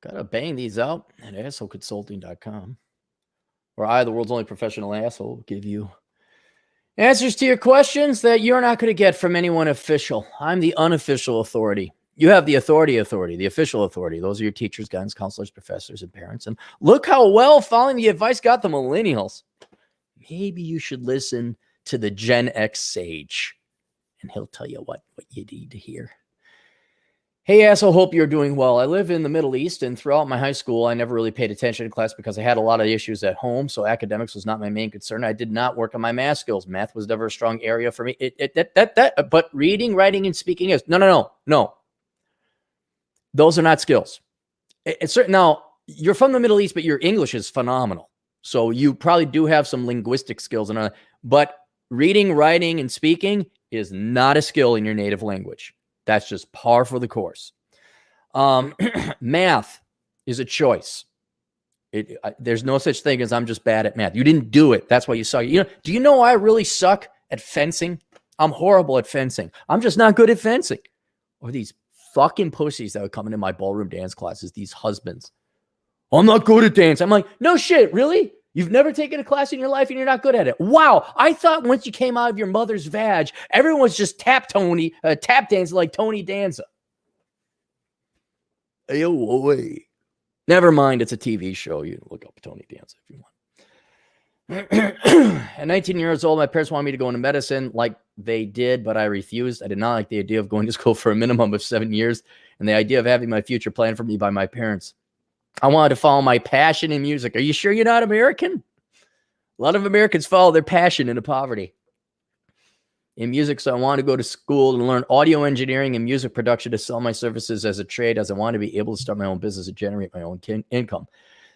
Gotta bang these out at assholeconsulting.com, where I, the world's only professional asshole, will give you answers to your questions that you're not going to get from anyone official. I'm the unofficial authority. You have the authority, the official authority. Those are your teachers, guidance counselors, professors, and parents. And look how well following the advice got the millennials. Maybe you should listen to the Gen X sage, and he'll tell you what you need to hear. Hey, asshole, hope you're doing well. I live in the Middle East, and throughout my high school, I never really paid attention to class because I had a lot of issues at home, so academics was not my main concern. I did not work on my math skills. Math was never a strong area for me. But reading, writing, and speaking is, no. Those are not skills. Now, you're from the Middle East, but your English is phenomenal. So you probably do have some linguistic skills, but reading, writing, and speaking is not a skill in your native language. That's just par for the course. Math is a choice. There's no such thing as I'm just bad at math. You didn't do it. That's why you suck. Do you know I really suck at fencing? I'm horrible at fencing. I'm just not good at fencing. Or these fucking pussies that would come into my ballroom dance classes, these husbands. I'm not good at dance. I'm like, no shit, really? You've never taken a class in your life and you're not good at it. Wow. I thought once you came out of your mother's vag, everyone was just tap dancing like Tony Danza. Hey, never mind. It's a TV show. You look up Tony Danza if you want. At 19 years old, my parents wanted me to go into medicine like they did, but I refused. I did not like the idea of going to school for a minimum of 7 years and the idea of having my future planned for me by my parents. I wanted to follow my passion in music. Are you sure you're not American? A lot of Americans follow their passion into poverty in music. So I wanted to go to school to learn audio engineering and music production to sell my services as a trade, as I wanted to be able to start my own business and generate my own income.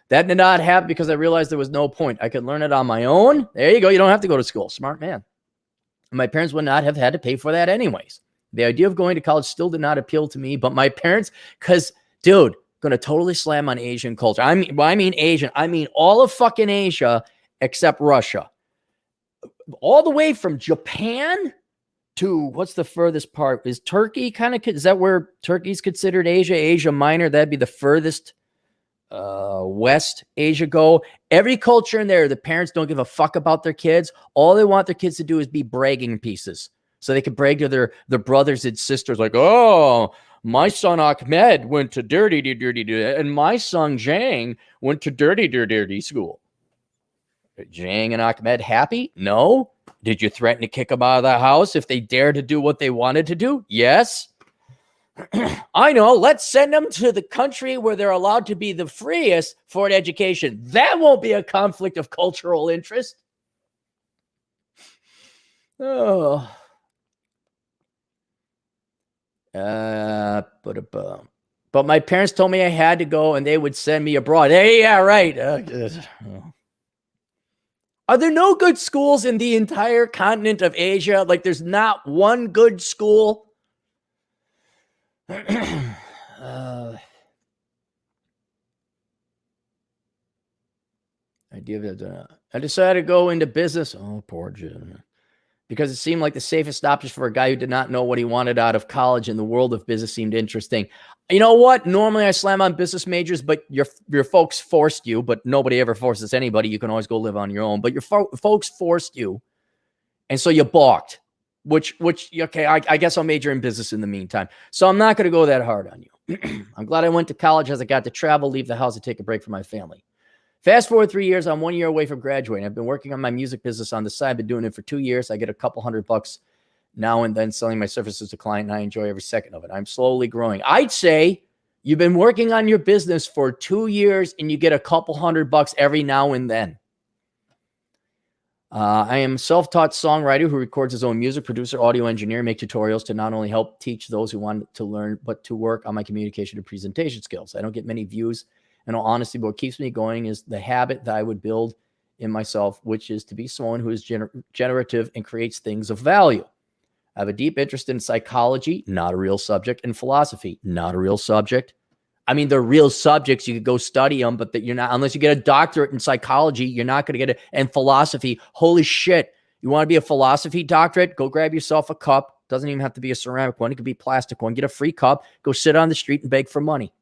That did not happen because I realized there was no point. I could learn it on my own. There you go. You don't have to go to school. Smart man. My parents would not have had to pay for that anyways. The idea of going to college still did not appeal to me, but my parents, because, dude, going to totally slam on Asian culture. I mean Asian. I mean all of fucking Asia except Russia. All the way from Japan to what's the furthest part? Is Turkey is that where Turkey's considered Asia? Asia Minor, that'd be the furthest West Asia go. Every culture in there, the parents don't give a fuck about their kids. All they want their kids to do is be bragging pieces. So they can brag to their brothers and sisters like, oh, my son Ahmed went to dirty, and my son Zhang went to dirty school. Zhang and Ahmed happy? No. Did you threaten to kick them out of the house if they dare to do what they wanted to do? Yes. I know. Let's send them to the country where they're allowed to be the freest for an education. That won't be a conflict of cultural interest. Oh. But my parents told me I had to go and they would send me abroad. Hey, yeah, right. Are there no good schools in the entire continent of Asia? Like there's not one good school. I decided to go into business. Oh, poor Jim. Because it seemed like the safest option for a guy who did not know what he wanted out of college, and the world of business seemed interesting. You know what? Normally I slam on business majors, but your folks forced you, but nobody ever forces anybody. You can always go live on your own, but your folks forced you. And so you balked, which okay, I guess I'll major in business in the meantime. So I'm not going to go that hard on you. I'm glad I went to college as I got to travel, leave the house, and take a break from my family. Fast forward 3 years, I'm 1 year away from graduating. I've been working on my music business on the side. I've been doing it for 2 years. I get a couple $100 now and then selling my services to client, and I enjoy every second of it. I'm slowly growing. I'd say you've been working on your business for 2 years and you get a couple $100 every now and then. I am a self-taught songwriter who records his own music, producer, audio engineer, make tutorials to not only help teach those who want to learn, but to work on my communication and presentation skills. I don't get many views. In all honesty, what keeps me going is the habit that I would build in myself, which is to be someone who is generative and creates things of value. I have a deep interest in psychology, not a real subject, and philosophy, not a real subject. I mean, they're real subjects. You could go study them, but that you're not, unless you get a doctorate in psychology, you're not going to get it. And philosophy, holy shit. You want to be a philosophy doctorate? Go grab yourself a cup. Doesn't even have to be a ceramic one. It could be a plastic one. Get a free cup. Go sit on the street and beg for money.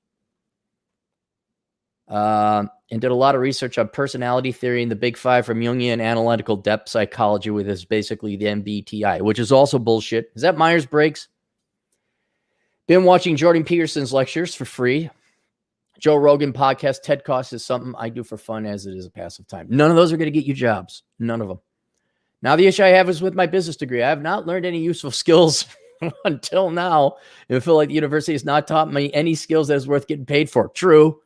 And did a lot of research on personality theory and the big five from Jungian analytical depth psychology, with is basically the MBTI, which is also bullshit. Is that Myers-Briggs? Been watching Jordan Peterson's lectures for free. Joe Rogan podcast, TED Talks is something I do for fun as it is a passive time. None of those are going to get you jobs. None of them. Now, the issue I have is with my business degree. I have not learned any useful skills until now. I feel like the university has not taught me any skills that is worth getting paid for. True.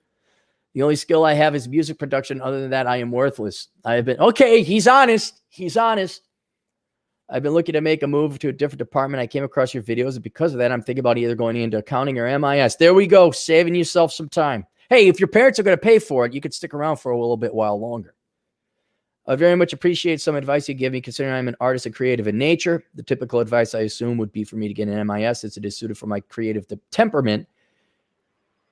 The only skill I have is music production. Other than that, I am worthless. I have been, okay, he's honest. He's honest. I've been looking to make a move to a different department. I came across your videos, and because of that, I'm thinking about either going into accounting or MIS. There we go, saving yourself some time. Hey, if your parents are going to pay for it, you could stick around for a little bit while longer. I very much appreciate some advice you give me, considering I'm an artist and creative in nature. The typical advice I assume would be for me to get an MIS, since it is suited for my creative temperament.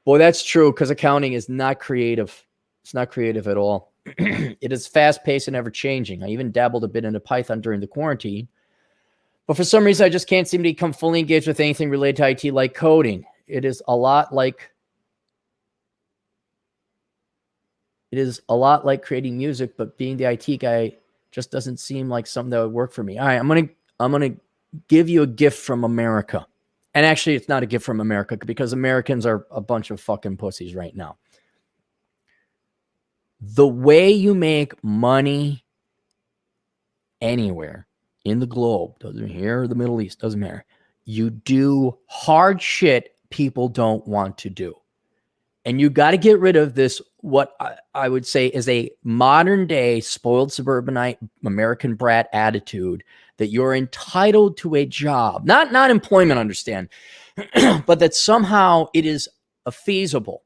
Boy, that's true, because accounting is not creative. It's not creative at all. It is fast-paced and ever-changing. I even dabbled a bit into Python during the quarantine. But for some reason, I just can't seem to become fully engaged with anything related to IT like coding. It is a lot like creating music, but being the IT guy just doesn't seem like something that would work for me. All right, I'm gonna give you a gift from America. And actually, it's not a gift from America, because Americans are a bunch of fucking pussies right now. The way you make money anywhere in the globe, doesn't here or the Middle East, doesn't matter. You do hard shit people don't want to do. And you got to get rid of this, what I would say is a modern day spoiled suburbanite American brat attitude that you're entitled to a job, not employment, understand, but that somehow it is feasible,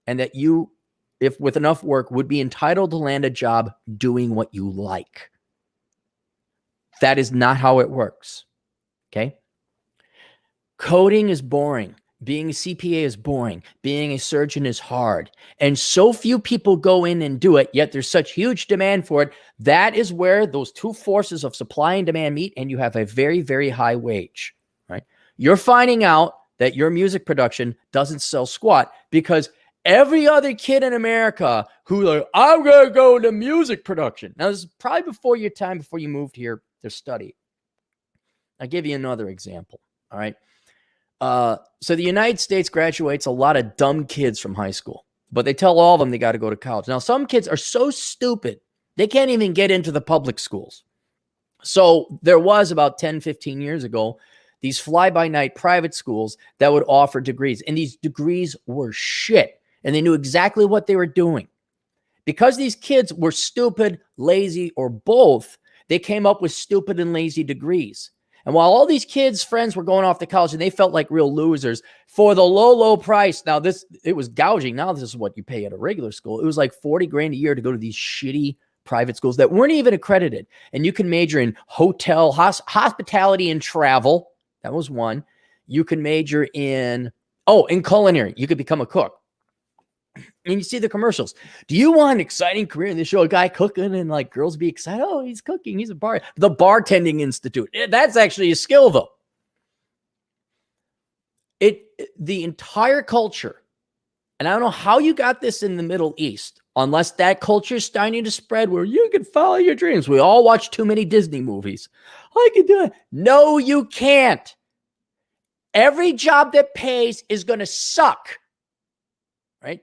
and that you, if with enough work, would be entitled to land a job doing what you like. That is not how it works. Okay. Coding is boring. Being a CPA is boring. Being a surgeon is hard. And so few people go in and do it, yet there's such huge demand for it. That is where those two forces of supply and demand meet, and you have a very, very high wage, right? You're finding out that your music production doesn't sell squat because every other kid in America who's like, I'm going to go into music production. Now, this is probably before your time, before you moved here to study. I'll give you another example, all right? So the United States graduates a lot of dumb kids from high school, but they tell all of them they got to go to college. Now, some kids are so stupid, they can't even get into the public schools. So there was about 10, 15 years ago, these fly-by-night private schools that would offer degrees, and these degrees were shit, and they knew exactly what they were doing. Because these kids were stupid, lazy, or both, they came up with stupid and lazy degrees. And while all these kids' friends were going off to college and they felt like real losers for the low, low price. Now, it was gouging. Now, this is what you pay at a regular school. It was like $40,000 a year to go to these shitty private schools that weren't even accredited. And you can major in hotel, hospitality, and travel. That was one. You can major in culinary. You could become a cook. And you see the commercials. Do you want an exciting career? And they show a guy cooking and like girls be excited. Oh, he's cooking. He's a bar. The Bartending Institute. That's actually a skill though. The entire culture, and I don't know how you got this in the Middle East, unless that culture is starting to spread where you can follow your dreams. We all watch too many Disney movies. I can do it. No, you can't. Every job that pays is going to suck, right?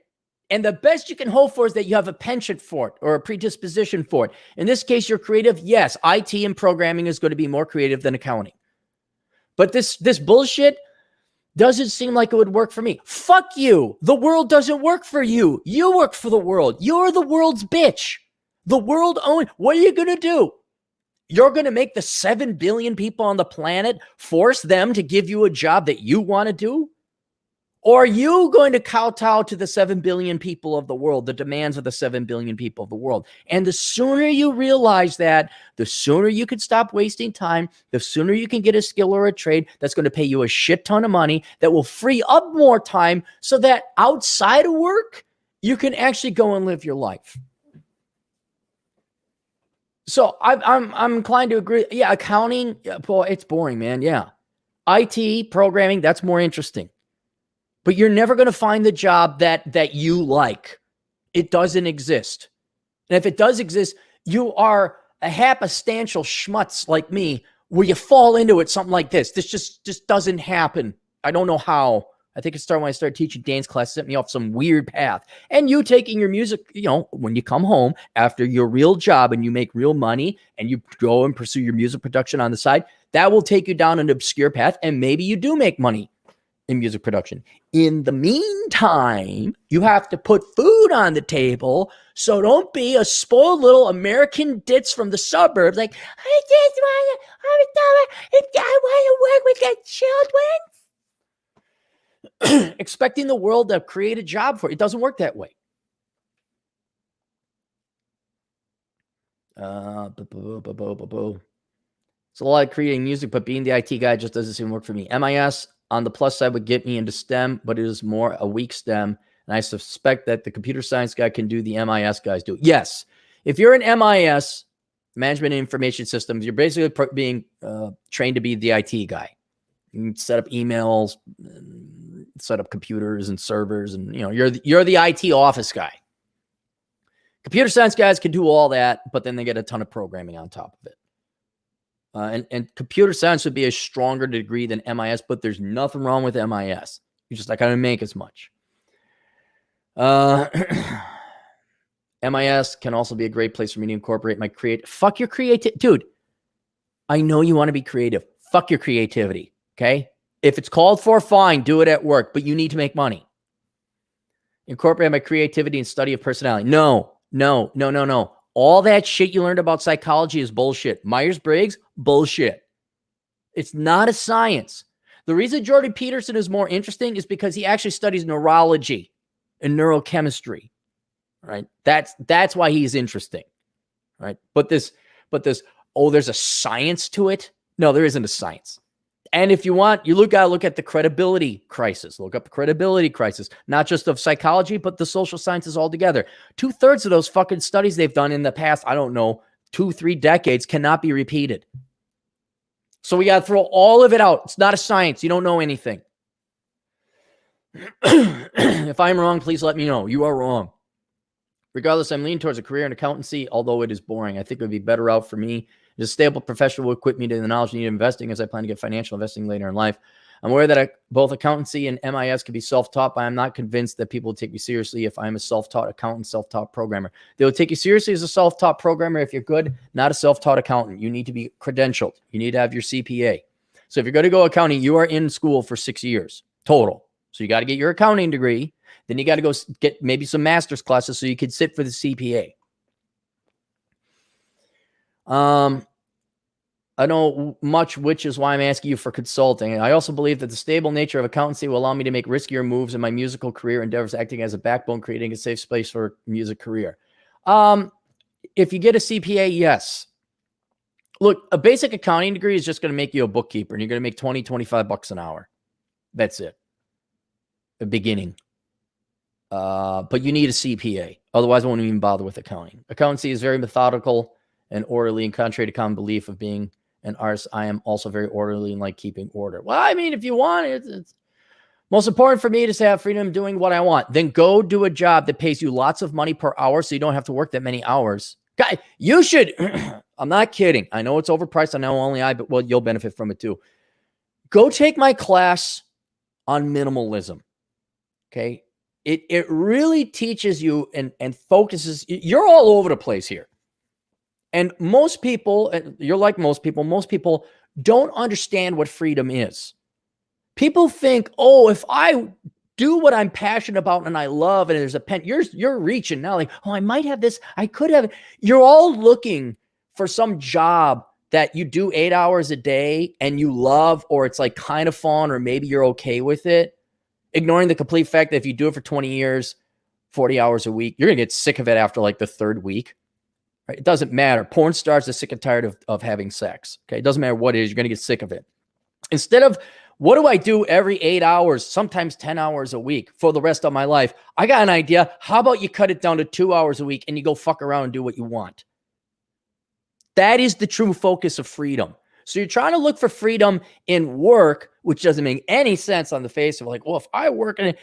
And the best you can hope for is that you have a penchant for it or a predisposition for it. In this case, you're creative. Yes, IT and programming is going to be more creative than accounting. But this bullshit doesn't seem like it would work for me. Fuck you. The world doesn't work for you. You work for the world. You're the world's bitch. The world owns. What are you going to do? You're going to make the 7 billion people on the planet force them to give you a job that you want to do? Or are you going to kowtow to the 7 billion people of the world, the demands of the 7 billion people of the world? And the sooner you realize that, the sooner you can stop wasting time, the sooner you can get a skill or a trade that's going to pay you a shit ton of money, that will free up more time so that outside of work, you can actually go and live your life. So I'm inclined to agree. Yeah, accounting, boy, it's boring, man. Yeah. IT, programming, that's more interesting. But you're never going to find the job that you like. It doesn't exist. And if it does exist, you are a happenstantial schmutz like me, where you fall into it, something like this. This just doesn't happen. I don't know how. I think it started when I started teaching dance class, set me off some weird path. And you taking your music, when you come home after your real job and you make real money and you go and pursue your music production on the side, that will take you down an obscure path. And maybe you do make money in music production. In the meantime, you have to put food on the table. So don't be a spoiled little American ditz from the suburbs. Like, I just want to work with the children. Expecting the world to create a job for it. It doesn't work that way. It's a lot of creating music, but being the IT guy just doesn't seem to work for me. MIS on the plus side would get me into STEM, but it is more a weak STEM. And I suspect that the computer science guy can do the MIS guys do. Yes. If you're an MIS, management and information systems, you're basically being trained to be the IT guy. You can set up emails, set up computers and servers, and you're the IT office guy. Computer science guys can do all that, but then they get a ton of programming on top of it. And computer science would be a stronger degree than MIS, but there's nothing wrong with MIS. You're just not going to make as much. MIS can also be a great place for me to incorporate my fuck your creativity. Dude, I know you want to be creative. Fuck your creativity. Okay? If it's called for, fine, do it at work, but you need to make money. Incorporate my creativity and study of personality. No. All that shit you learned about psychology is bullshit. Myers-Briggs, bullshit. It's not a science. The reason Jordan Peterson is more interesting is because he actually studies neurology and neurochemistry. Right? That's why he's interesting. Right? But this, there's a science to it. No, there isn't a science. And if you want, gotta look at the credibility crisis. Look up the credibility crisis, not just of psychology, but the social sciences altogether. 2/3 of those fucking studies they've done in the past, 2-3 decades cannot be repeated. So we got to throw all of it out. It's not a science. You don't know anything. If I'm wrong, please let me know. You are wrong. Regardless, I'm leaning towards a career in accountancy, although it is boring. I think it would be better out for me. A stable professional will equip me to the knowledge needed investing as I plan to get financial investing later in life. I'm aware that both accountancy and MIS can be self-taught, but I'm not convinced that people will take me seriously if I'm a self-taught accountant, self-taught programmer. They will take you seriously as a self-taught programmer if you're good, not a self-taught accountant. You need to be credentialed. You need to have your CPA. So if you're going to go accounting, you are in school for 6 years total. So you got to get your accounting degree. Then you got to go get maybe some master's classes so you can sit for the CPA. I know much, which is why I'm asking you for consulting. I also believe that the stable nature of accountancy will allow me to make riskier moves in my musical career endeavors, acting as a backbone, creating a safe space for music career. If you get a CPA, yes. Look, a basic accounting degree is just going to make you a bookkeeper, and you're going to make $20-25 an hour. That's it. The beginning. But you need a CPA. Otherwise, I won't even bother with accounting. Accountancy is very methodical and orderly, and contrary to common belief of being an artist, I am also very orderly and like keeping order. Well, I mean, if you want, it's most important for me is to have freedom doing what I want. Then go do a job that pays you lots of money per hour so you don't have to work that many hours. Guy, you should. I'm not kidding. I know it's overpriced. I know only but you'll benefit from it too. Go take my class on minimalism. Okay. It really teaches you and focuses. You're all over the place here. And most people, you're like most people don't understand what freedom is. People think, oh, if I do what I'm passionate about and I love, and there's a pen, you're reaching now like, oh, I might have this. I could have. You're all looking for some job that you do 8 hours a day and you love, or it's like kind of fun, or maybe you're okay with it. Ignoring the complete fact that if you do it for 20 years, 40 hours a week, you're going to get sick of it after like the third week. Right? It doesn't matter. Porn stars are sick and tired of having sex. Okay. It doesn't matter what it is. You're going to get sick of it. Instead of, what do I do every 8 hours, sometimes 10 hours a week for the rest of my life? I got an idea. How about you cut it down to 2 hours a week and you go fuck around and do what you want? That is the true focus of freedom. So you're trying to look for freedom in work, which doesn't make any sense on the face of like, well, if I work in it,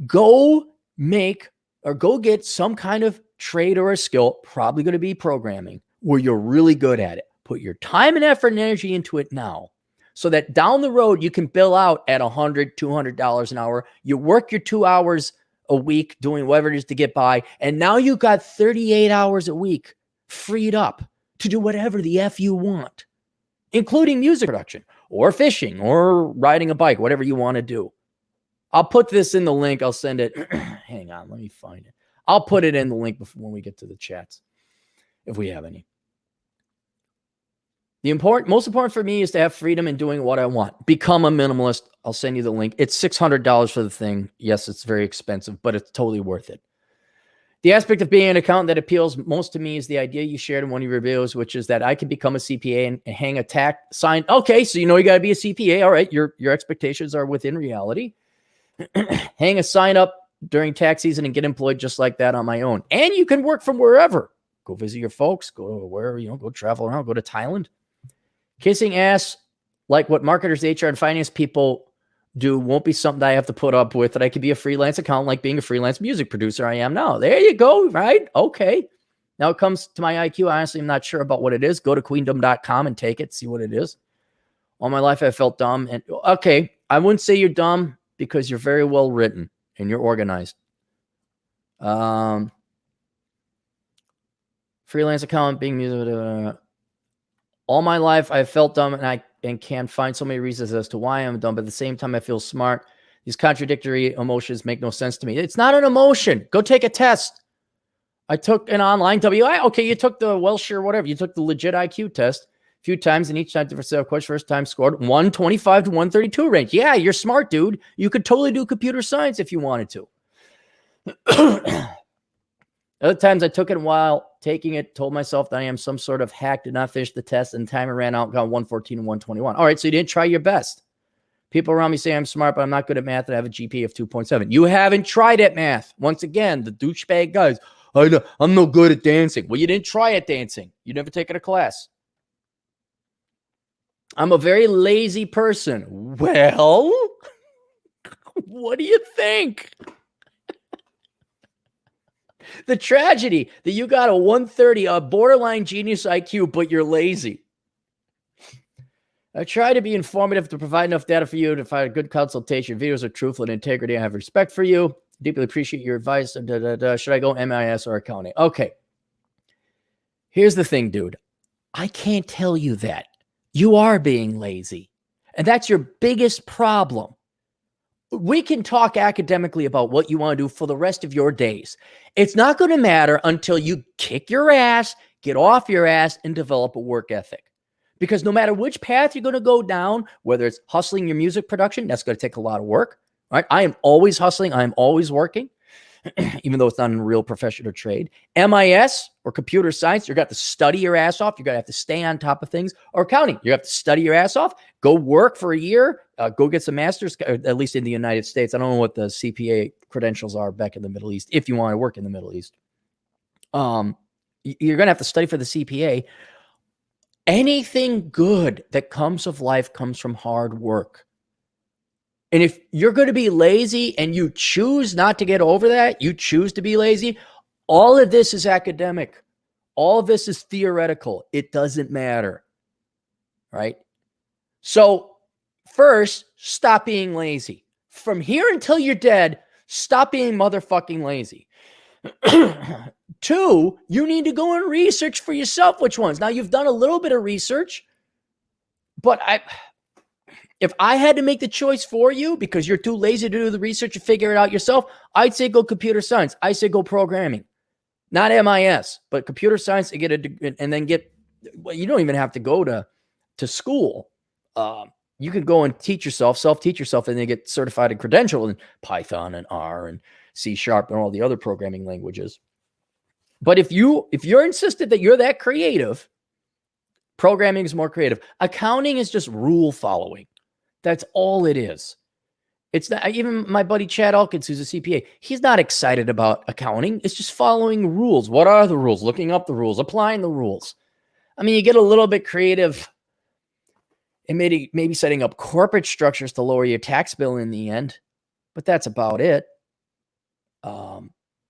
go make or go get some kind of trade or a skill, probably going to be programming, where you're really good at it. Put your time and effort and energy into it now, so that down the road you can bill out at $100, $200 an hour. You work your 2 hours a week doing whatever it is to get by, and now you've got 38 hours a week freed up to do whatever the F you want, including music production or fishing or riding a bike, whatever you want to do. I'll put this in the link. I'll send it. Hang on, let me find it. I'll put it in the link before when we get to the chats, if we have any. The most important for me is to have freedom in doing what I want. Become a minimalist. I'll send you the link. It's $600 for the thing. Yes, it's very expensive, but it's totally worth it. The aspect of being an accountant that appeals most to me is the idea you shared in one of your videos, which is that I could become a CPA and hang a tax sign. Okay, so you know you got to be a CPA. All right, your expectations are within reality. Hang a sign up during tax season and get employed just like that on my own. And you can work from wherever. Go visit your folks. Go wherever, go travel around. Go to Thailand. Kissing ass like what marketers, HR, and finance people do won't be something that I have to put up with, that I could be a freelance accountant like being a freelance music producer I am now. There you go, right? Okay. Now it comes to my IQ. Honestly, I'm not sure about what it is. Go to queendom.com and take it, see what it is. All my life I felt dumb. And okay, I wouldn't say you're dumb because you're very well written and you're organized. Freelance accountant, being music. All my life, I felt dumb, and can find so many reasons as to why I'm dumb. But at the same time, I feel smart. These contradictory emotions make no sense to me. It's not an emotion. Go take a test. I took an online WI. Okay, you took the Welsh or whatever. You took the legit IQ test a few times, and each time different set of questions. First time scored 125 to 132 range. Yeah, you're smart, dude. You could totally do computer science if you wanted to. Other times I took it while taking it, told myself that I am some sort of hack, did not finish the test, and the timer ran out, got 114 and 121. All right, so you didn't try your best. People around me say I'm smart, but I'm not good at math, and I have a GPA of 2.7. You haven't tried at math. Once again, the douchebag guys, I know, I'm no good at dancing. Well, you didn't try at dancing. You never taken a class. I'm a very lazy person. Well, what do you think? The tragedy that you got a 130, a borderline genius IQ, but you're lazy. I try to be informative to provide enough data for you to find a good consultation. Videos are truthful and integrity. I have respect for you. Deeply appreciate your advice. Should I go MIS or accounting? Okay. Here's the thing, dude. I can't tell you that. You are being lazy. And that's your biggest problem. We can talk academically about what you want to do for the rest of your days. It's not going to matter until you kick your ass, get off your ass, and develop a work ethic. Because no matter which path you're going to go down, whether it's hustling your music production, that's going to take a lot of work. Right? I am always hustling. I am always working, even though it's not a real profession or trade. MIS or computer science, you're going to have to study your ass off. You're going to have to stay on top of things. Or accounting, you have to study your ass off, go work for a year, go get some master's, at least in the United States. I don't know what the CPA credentials are back in the Middle East, if you want to work in the Middle East. You're going to have to study for the CPA. Anything good that comes of life comes from hard work. And if you're going to be lazy and you choose not to get over that, you choose to be lazy, all of this is academic. All of this is theoretical. It doesn't matter. Right? So first, stop being lazy. From here until you're dead, stop being motherfucking lazy. 2, you need to go and research for yourself which ones. Now, you've done a little bit of research, but if I had to make the choice for you because you're too lazy to do the research and figure it out yourself, I'd say go computer science. I say go programming. Not MIS, but computer science and well, you don't even have to go to school. You can go and teach yourself, self-teach yourself, and then get certified and credentialed in Python and R and C# and all the other programming languages. But if you're insistent that you're that creative, programming is more creative. Accounting is just rule following. That's all it is. It's not, even my buddy Chad Elkins, who's a CPA, he's not excited about accounting. It's just following rules. What are the rules? Looking up the rules, applying the rules. I mean, you get a little bit creative and maybe setting up corporate structures to lower your tax bill in the end, but that's about it.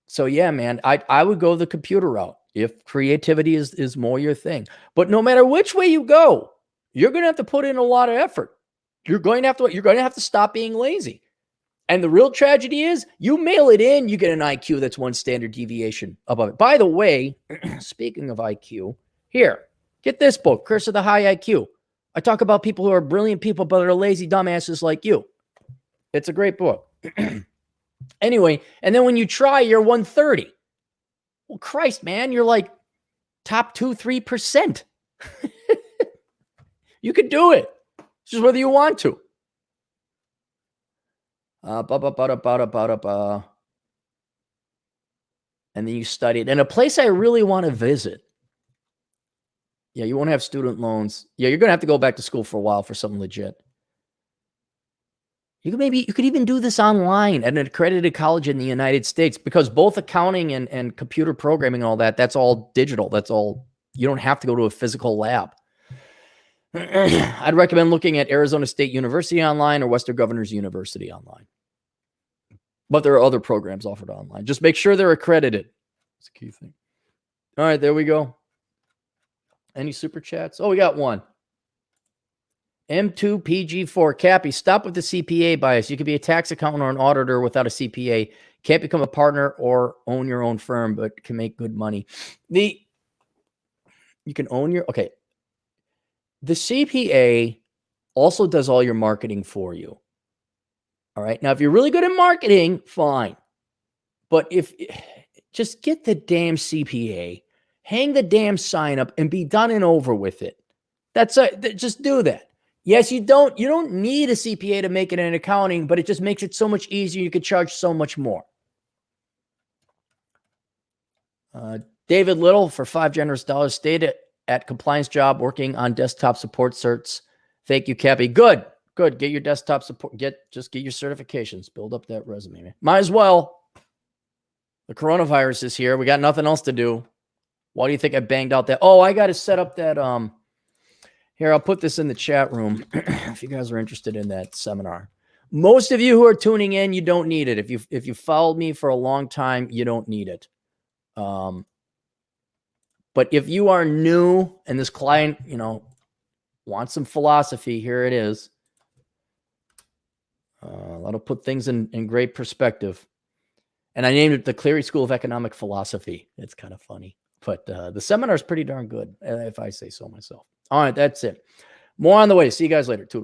So yeah, man, I would go the computer route if creativity is more your thing. But no matter which way you go, you're going to have to put in a lot of effort. You're going to have to stop being lazy. And the real tragedy is you mail it in, you get an IQ that's one standard deviation above it. By the way, speaking of IQ, here, get this book, Curse of the High IQ. I talk about people who are brilliant people, but are lazy dumbasses like you. It's a great book. Anyway, and then when you try, you're 130. Well, Christ, man, you're like top 2-3%. You could do it. It's just whether you want to. And then you study it. And a place I really want to visit. Yeah, you won't have student loans. Yeah, you're going to have to go back to school for a while for something legit. You could even do this online at an accredited college in the United States, because both accounting and computer programming and all that, that's all digital. That's all, you don't have to go to a physical lab. I'd recommend looking at Arizona State University online or Western Governors University online. But there are other programs offered online. Just make sure they're accredited. That's a key thing. All right, there we go. Any super chats? Oh, we got one. M2PG4. Cappy, stop with the CPA bias. You could be a tax accountant or an auditor without a CPA. Can't become a partner or own your own firm, but can make good money. You can own your, okay. The CPA also does all your marketing for you. All right. Now, if you're really good at marketing, fine. But just get the damn CPA, hang the damn sign up, and be done and over with it. Just do that. Yes, you don't need a CPA to make it in accounting, but it just makes it so much easier. You could charge so much more. David Little for $5 generous. Stayed at compliance job working on desktop support certs. Thank you, Cappy. Good. Get your desktop support. Just get your certifications. Build up that resume, man. Might as well. The coronavirus is here. We got nothing else to do. Why do you think I banged out that? Oh, I got to set up that. Here, I'll put this in the chat room if you guys are interested in that seminar. Most of you who are tuning in, you don't need it. If you followed me for a long time, you don't need it. But if you are new and this client, wants some philosophy, here it is. That'll put things in great perspective. And I named it the Cleary School of Economic Philosophy. It's kind of funny, but the seminar is pretty darn good, if I say so myself. All right, that's it. More on the way. See you guys later. Toodles.